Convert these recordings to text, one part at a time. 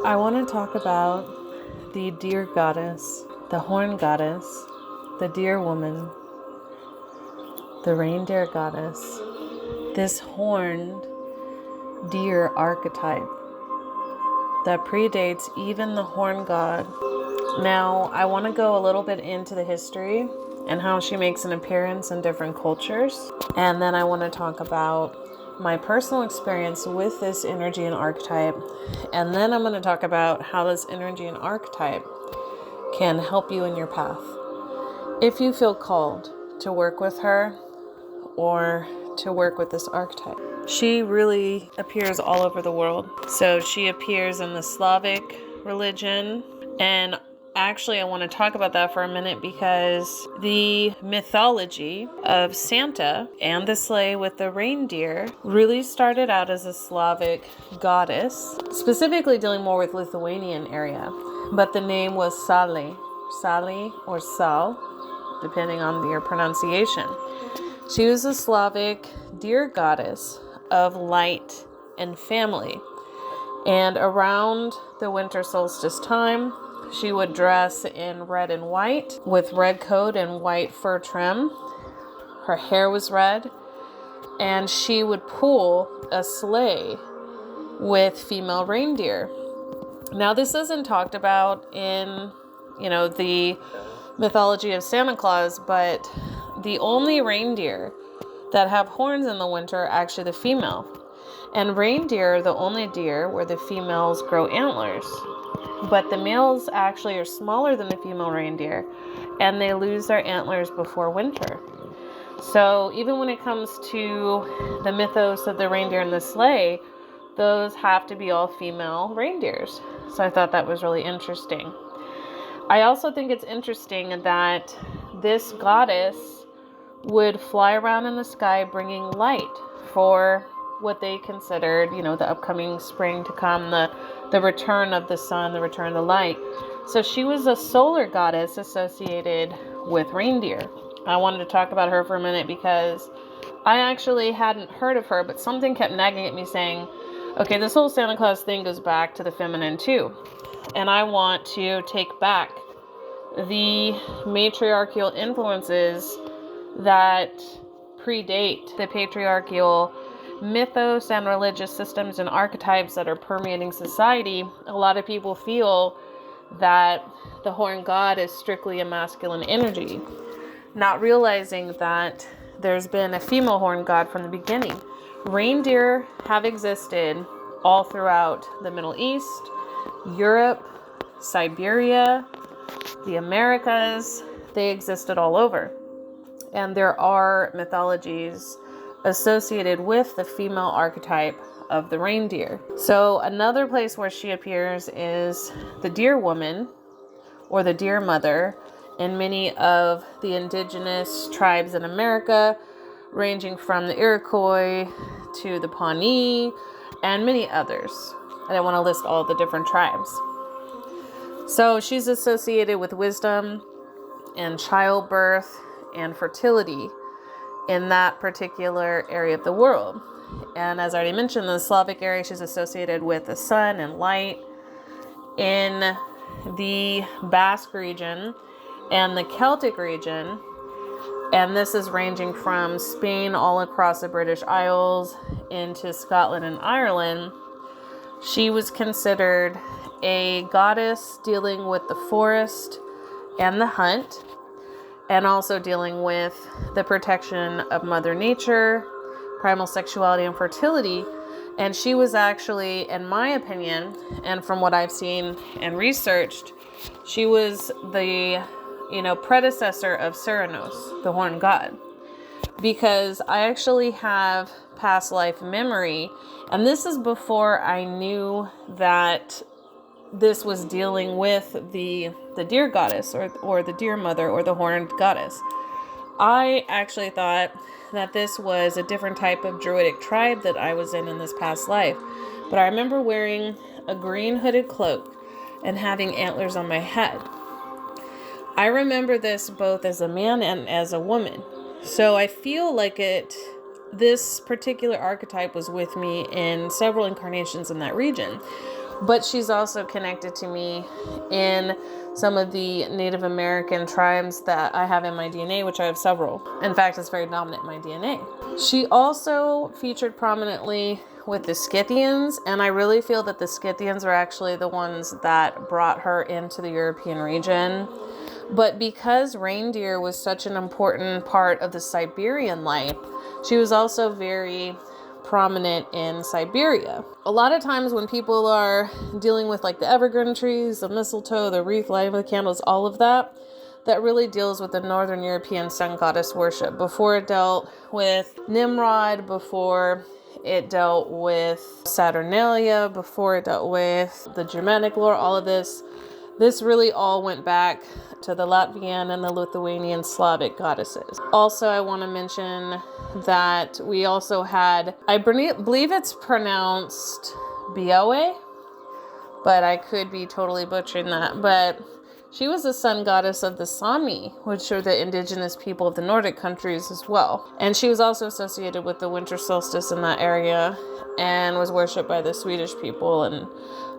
I want to talk about the deer goddess, the horn goddess, the deer woman, the reindeer goddess, this horned deer archetype that predates even the horn god. Now, I want to go a little bit into the history and how she makes an appearance in different cultures. And then I want to talk about my personal experience with this energy and archetype. And then I'm going to talk about how this energy and archetype can help you in your path. If you feel called to work with her or to work with this archetype. She really appears all over the world. So she appears in the Slavic religion, and actually, I want to talk about that for a minute because the mythology of Santa and the sleigh with the reindeer really started out as a Slavic goddess, specifically dealing more with Lithuanian area. But the name was Sali or Sal, depending on your pronunciation. She was a Slavic deer goddess of light and family. And around the winter solstice time, she would dress in red and white with red coat and white fur trim. Her hair was red, and she would pull a sleigh with female reindeer. Now, this isn't talked about in, the mythology of Santa Claus, but the only reindeer that have horns in the winter are actually the female. And reindeer are the only deer where the females grow antlers. But the males actually are smaller than the female reindeer, and they lose their antlers before winter. So even when it comes to the mythos of the reindeer and the sleigh, those have to be all female reindeers. So I thought that was really interesting. I also think it's interesting that this goddess would fly around in the sky bringing light for what they considered, the upcoming spring to come, the return of the sun, the return of the light. So she was a solar goddess associated with reindeer. I wanted to talk about her for a minute because I actually hadn't heard of her, but something kept nagging at me saying, okay, this whole Santa Claus thing goes back to the feminine too. And I want to take back the matriarchal influences that predate the patriarchal mythos and religious systems and archetypes that are permeating society. A lot of people feel that the horn god is strictly a masculine energy, not realizing that there's been a female horn god from the beginning. Reindeer have existed all throughout the Middle East, Europe, Siberia, the Americas. They existed all over. And there are mythologies associated with the female archetype of the reindeer. So another place where she appears is the deer woman or the deer mother in many of the indigenous tribes in America, ranging from the Iroquois to the Pawnee and many others. I don't want to list all the different tribes. So she's associated with wisdom and childbirth and fertility in that particular area of the world. And as I already mentioned, in the Slavic area, she's associated with the sun and light. In the Basque region and the Celtic region, and this is ranging from Spain all across the British Isles into Scotland and Ireland, she was considered a goddess dealing with the forest and the hunt, and also dealing with the protection of Mother Nature, primal sexuality, and fertility. And she was actually, in my opinion, and from what I've seen and researched, she was the, predecessor of Ceranos, the horn god. Because I actually have past life memory, and this is before I knew that this was dealing with the deer goddess or the deer mother or the horned goddess. I actually thought that this was a different type of druidic tribe that I was in this past life. But I remember wearing a green hooded cloak and having antlers on my head. I remember this both as a man and as a woman. So I feel like this particular archetype was with me in several incarnations in that region. But she's also connected to me in some of the Native American tribes that I have in my DNA, which I have several. In fact, it's very dominant in my DNA. She also featured prominently with the Scythians, and I really feel that the Scythians were actually the ones that brought her into the European region. But because reindeer was such an important part of the Siberian life, she was also very prominent in Siberia. A lot of times when people are dealing with like the evergreen trees, the mistletoe, the wreath, lighting the candles, all of that, that really deals with the Northern European sun goddess worship. Before it dealt with Nimrod, before it dealt with Saturnalia, before it dealt with the Germanic lore, all of this. This really all went back to the Latvian and the Lithuanian Slavic goddesses. Also, I want to mention that we also had, I believe it's pronounced Bioe, but I could be totally butchering that. But she was the sun goddess of the Sami, which are the indigenous people of the Nordic countries as well. And she was also associated with the winter solstice in that area and was worshipped by the Swedish people and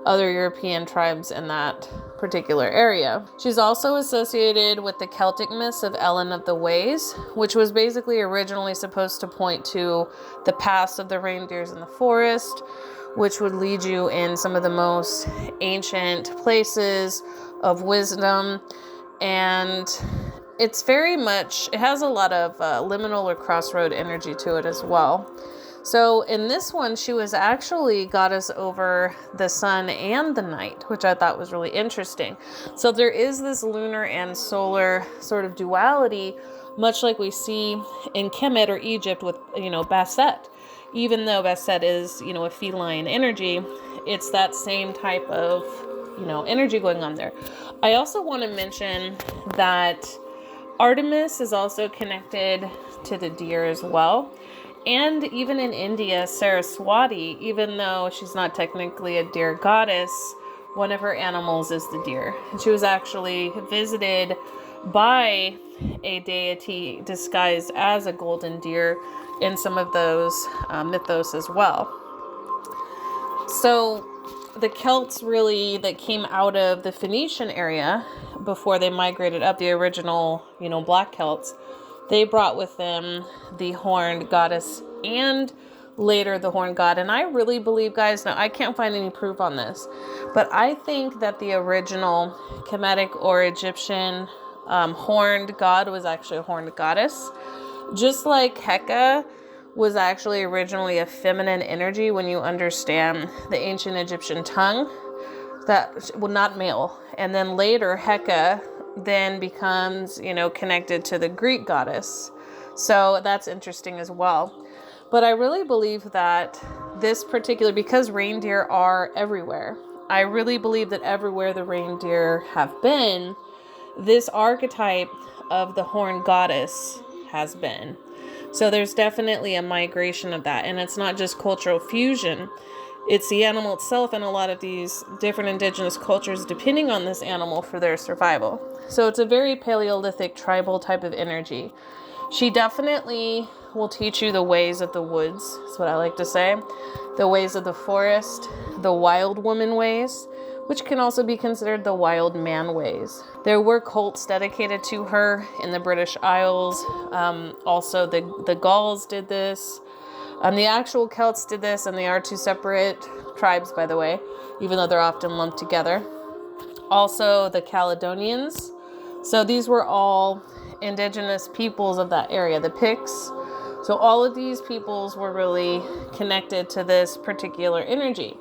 other European tribes in that particular area. She's also associated with the Celtic myths of Ellen of the Ways, which was basically originally supposed to point to the paths of the reindeers in the forest, which would lead you in some of the most ancient places of wisdom. And it's very much, it has a lot of liminal or crossroad energy to it as well. So in this one, she was actually goddess over the sun and the night, which I thought was really interesting. So there is this lunar and solar sort of duality, much like we see in Kemet or Egypt with, Bastet. Even though Bastet is, a feline energy, it's that same type of, energy going on there. I also want to mention that Artemis is also connected to the deer as well. And even in India, Saraswati, even though she's not technically a deer goddess, one of her animals is the deer. And she was actually visited by a deity disguised as a golden deer in some of those mythos as well. So the Celts really that came out of the Phoenician area before they migrated up, the original, Black Celts, they brought with them the horned goddess and later the horned god. And I really believe, guys, now I can't find any proof on this, but I think that the original Kemetic or Egyptian horned god was actually a horned goddess. Just like Heka was actually originally a feminine energy when you understand the ancient Egyptian tongue, that well, not male. And then later Heka then becomes, connected to the Greek goddess. So that's interesting as well. But I really believe that this particular, because reindeer are everywhere, I really believe that everywhere the reindeer have been, this archetype of the horned goddess has been. So there's definitely a migration of that. And it's not just cultural fusion. It's the animal itself and a lot of these different indigenous cultures depending on this animal for their survival. So it's a very Paleolithic tribal type of energy. She definitely will teach you the ways of the woods. That's what I like to say. The ways of the forest, the wild woman ways, which can also be considered the wild man ways. There were cults dedicated to her in the British Isles. Also, the Gauls did this. The actual Celts did this, and they are two separate tribes, by the way, even though they're often lumped together. Also, the Caledonians. So these were all indigenous peoples of that area, the Picts. So all of these peoples were really connected to this particular energy.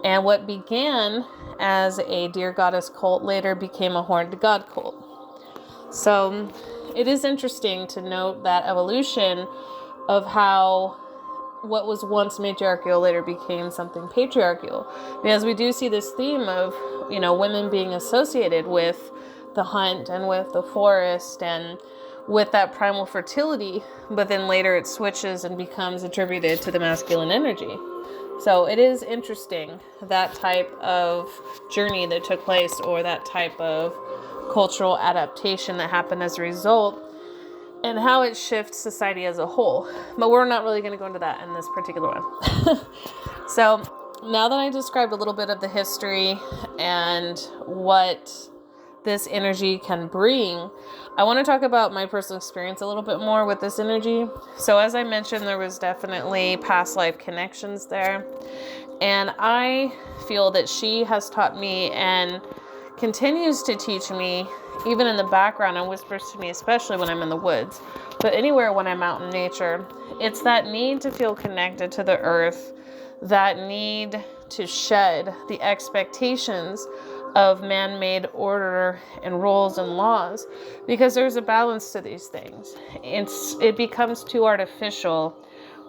And what began as a deer goddess cult later became a horned god cult. So it is interesting to note that evolution of how what was once matriarchal later became something patriarchal, because we do see this theme of, women being associated with the hunt and with the forest and with that primal fertility, but then later it switches and becomes attributed to the masculine energy. So it is interesting, that type of journey that took place, or that type of cultural adaptation that happened as a result, and how it shifts society as a whole. But we're not really going to go into that in this particular one. So now that I described a little bit of the history and what this energy can bring, I want to talk about my personal experience a little bit more with this energy. So as I mentioned, there was definitely past life connections there. And I feel that she has taught me and continues to teach me, even in the background, and whispers to me, especially when I'm in the woods, but anywhere when I'm out in nature. It's that need to feel connected to the earth, that need to shed the expectations of man-made order and rules and laws, because there's a balance to these things. It becomes too artificial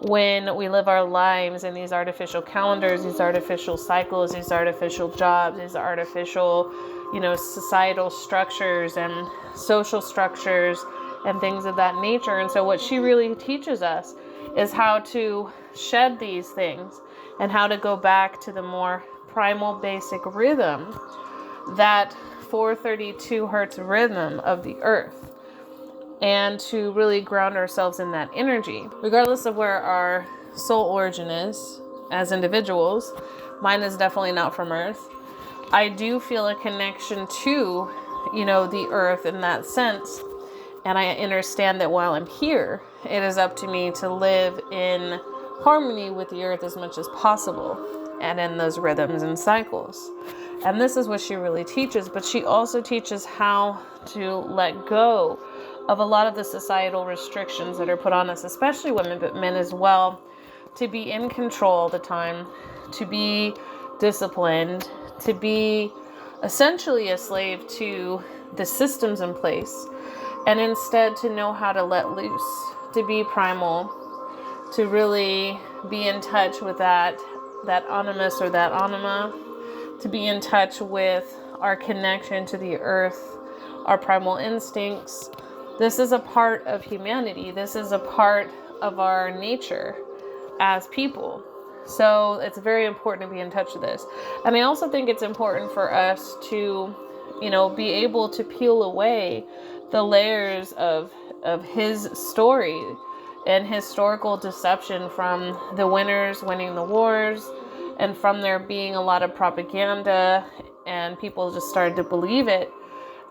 when we live our lives in these artificial calendars, these artificial cycles, these artificial jobs, these artificial, societal structures and social structures and things of that nature. And so what she really teaches us is how to shed these things and how to go back to the more primal basic rhythm, that 432 hertz rhythm of the earth, and to really ground ourselves in that energy, regardless of where our soul origin is as individuals. Mine is definitely not from earth. I do feel a connection to, the earth in that sense. And I understand that while I'm here, it is up to me to live in harmony with the earth as much as possible, and in those rhythms and cycles. And this is what she really teaches, but she also teaches how to let go of a lot of the societal restrictions that are put on us, especially women, but men as well, to be in control all the time, to be disciplined, to be essentially a slave to the systems in place, and instead to know how to let loose, to be primal, to really be in touch with that animus or that anima, to be in touch with our connection to the earth, our primal instincts. This is a part of humanity. This is a part of our nature as people. So it's very important to be in touch with this. And I also think it's important for us to, be able to peel away the layers of his story and historical deception, from the winners winning the wars, and from there being a lot of propaganda, and people just started to believe it,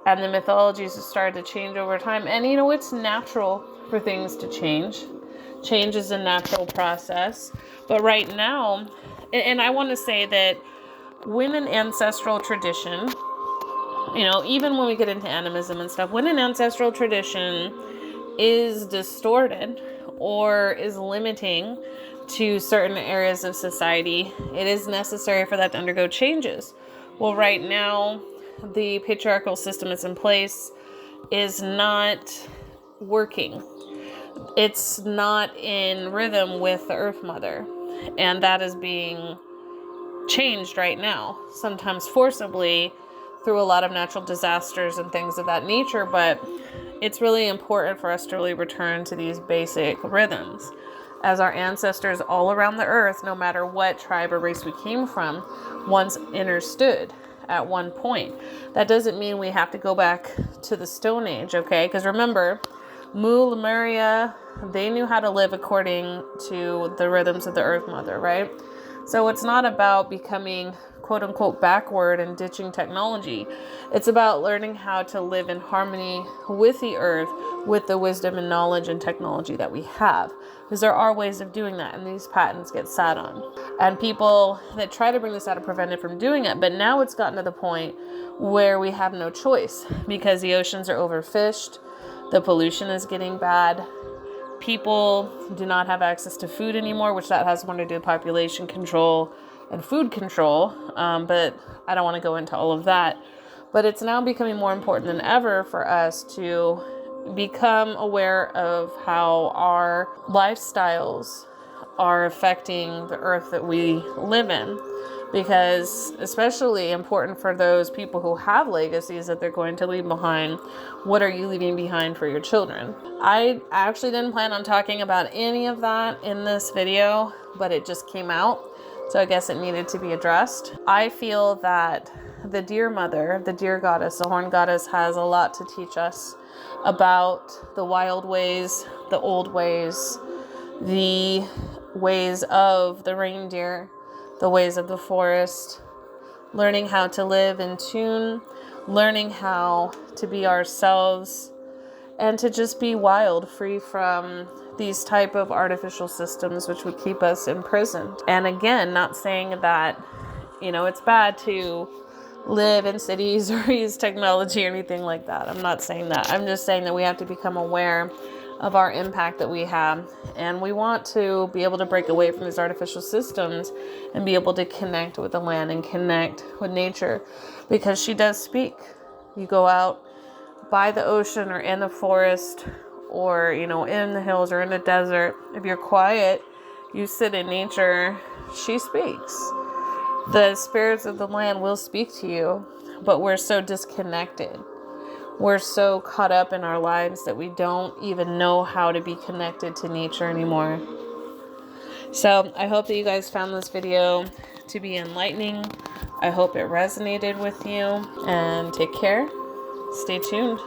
and the mythologies just started to change over time. And it's natural for things to change. Change is a natural process. But right now, and I want to say that when an ancestral tradition, even when we get into animism and stuff, when an ancestral tradition is distorted or is limiting to certain areas of society, it is necessary for that to undergo changes. Well, right now, the patriarchal system that's in place is not working. It's not in rhythm with the Earth Mother, and that is being changed right now, sometimes forcibly through a lot of natural disasters and things of that nature. But it's really important for us to really return to these basic rhythms, as our ancestors all around the earth, no matter what tribe or race we came from, once understood at one point. That doesn't mean we have to go back to the Stone Age, okay? Because remember, Mu, Lemuria, they knew how to live according to the rhythms of the Earth Mother, right? So it's not about becoming quote unquote backward and ditching technology. It's about learning how to live in harmony with the earth, with the wisdom and knowledge and technology that we have. Because there are ways of doing that, and these patents get sat on. And people that try to bring this out are prevented from doing it. But now it's gotten to the point where we have no choice, because the oceans are overfished, the pollution is getting bad, people do not have access to food anymore, which that has more to do with population control and food control, but I don't want to go into all of that. But it's now becoming more important than ever for us to become aware of how our lifestyles are affecting the earth that we live in, because especially important for those people who have legacies that they're going to leave behind. What are you leaving behind for your children? I actually didn't plan on talking about any of that in this video, but it just came out, so I guess it needed to be addressed. I feel that the Deer Mother, the Deer Goddess, the Horn Goddess, has a lot to teach us about the wild ways, the old ways, the ways of the reindeer, the ways of the forest, learning how to live in tune, learning how to be ourselves, and to just be wild, free from these type of artificial systems which would keep us imprisoned. And again, not saying that, it's bad to live in cities or use technology or anything like that. I'm not saying that. I'm just saying that we have to become aware of our impact that we have. And we want to be able to break away from these artificial systems and be able to connect with the land and connect with nature, because she does speak. You go out by the ocean or in the forest or, in the hills or in the desert. If you're quiet, you sit in nature, she speaks. The spirits of the land will speak to you, but we're so disconnected. We're so caught up in our lives that we don't even know how to be connected to nature anymore. So I hope that you guys found this video to be enlightening. I hope it resonated with you, and take care. Stay tuned.